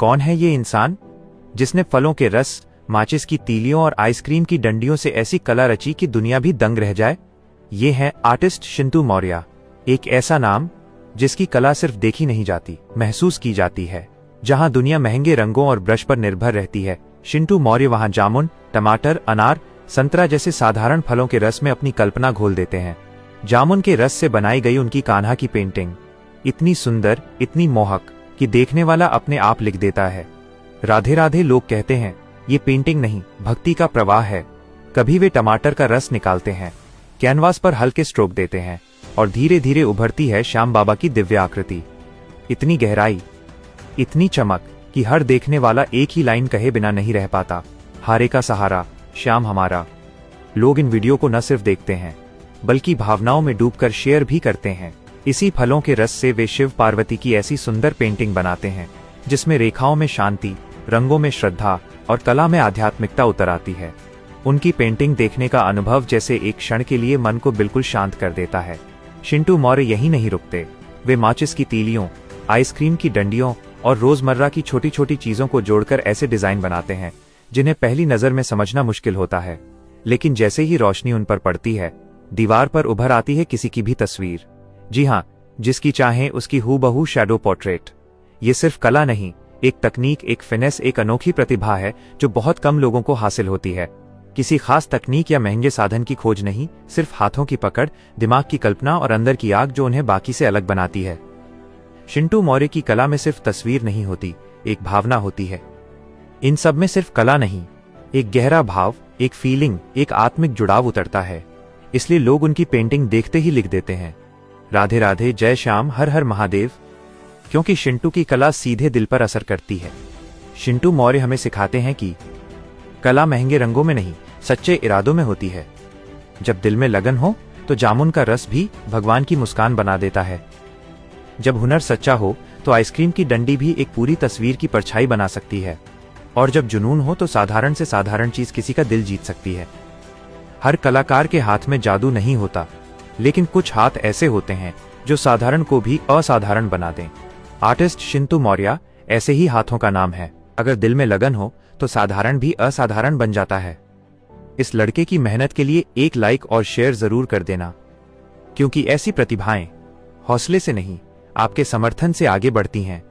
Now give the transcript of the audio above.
कौन है ये इंसान जिसने फलों के रस, माचिस की तीलियों और आइसक्रीम की डंडियों से ऐसी कला रची कि दुनिया भी दंग रह जाए? ये है आर्टिस्ट शिंटू मौर्य, एक ऐसा नाम जिसकी कला सिर्फ देखी नहीं जाती, महसूस की जाती है। जहां दुनिया महंगे रंगों और ब्रश पर निर्भर रहती है, शिंटू मौर्य वहां जामुन, टमाटर, अनार, संतरा जैसे साधारण फलों के रस में अपनी कल्पना घोल देते हैं। जामुन के रस से बनाई गई उनकी कान्हा की पेंटिंग इतनी सुंदर, इतनी मोहक कि देखने वाला अपने आप लिख देता है, राधे राधे। लोग कहते हैं ये पेंटिंग नहीं, भक्ति का प्रवाह है। कभी वे टमाटर का रस निकालते हैं, कैनवास पर हल्के स्ट्रोक देते हैं और धीरे धीरे उभरती है श्याम बाबा की दिव्य आकृति। इतनी गहराई, इतनी चमक कि हर देखने वाला एक ही लाइन कहे बिना नहीं रह पाता, हारे का सहारा, श्याम हमारा। लोग इन वीडियो को न सिर्फ देखते हैं बल्कि भावनाओं में डूबकर शेयर भी करते हैं। इसी फलों के रस से वे शिव पार्वती की ऐसी सुंदर पेंटिंग बनाते हैं जिसमें रेखाओं में शांति, रंगों में श्रद्धा और कला में आध्यात्मिकता उतर आती है। उनकी पेंटिंग देखने का अनुभव जैसे एक क्षण के लिए मन को बिल्कुल शांत कर देता है। शिंटू मौर्य यहीं नहीं रुकते, वे माचिस की तीलियों, आइसक्रीम की डंडियों और रोजमर्रा की छोटी छोटी चीजों को जोड़कर ऐसे डिजाइन बनाते हैं जिन्हें पहली नजर में समझना मुश्किल होता है, लेकिन जैसे ही रोशनी उन पर पड़ती है, दीवार पर उभर आती है किसी की भी तस्वीर। जी हाँ, जिसकी चाहे उसकी हूबहू शैडो पोर्ट्रेट। ये सिर्फ कला नहीं, एक तकनीक, एक फिनेस, एक अनोखी प्रतिभा है जो बहुत कम लोगों को हासिल होती है। किसी खास तकनीक या महंगे साधन की खोज नहीं, सिर्फ हाथों की पकड़, दिमाग की कल्पना और अंदर की आग जो उन्हें बाकी से अलग बनाती है। शिंटू मौर्य की कला में सिर्फ तस्वीर नहीं होती, एक भावना होती है। इन सब में सिर्फ कला नहीं, एक गहरा भाव, एक फीलिंग, एक आत्मिक जुड़ाव उतरता है। इसलिए लोग उनकी पेंटिंग देखते ही लिख देते हैं, राधे राधे, जय श्याम, हर हर महादेव। क्योंकि शिंटू की कला सीधे दिल पर असर करती है। शिंटू मौर्य हमें सिखाते हैं कि कला महंगे रंगों में नहीं, सच्चे इरादों में होती है। जब दिल में लगन हो तो जामुन का रस भी भगवान की मुस्कान बना देता है। जब हुनर सच्चा हो तो आइसक्रीम की डंडी भी एक पूरी तस्वीर की परछाई बना सकती है। और जब जुनून हो तो साधारण से साधारण चीज किसी का दिल जीत सकती है। हर कलाकार के हाथ में जादू नहीं होता, लेकिन कुछ हाथ ऐसे होते हैं जो साधारण को भी असाधारण बना दें। आर्टिस्ट शिंटू मौर्य ऐसे ही हाथों का नाम है। अगर दिल में लगन हो तो साधारण भी असाधारण बन जाता है। इस लड़के की मेहनत के लिए एक लाइक और शेयर जरूर कर देना, क्योंकि ऐसी प्रतिभाएं हौसले से नहीं, आपके समर्थन से आगे बढ़ती हैं।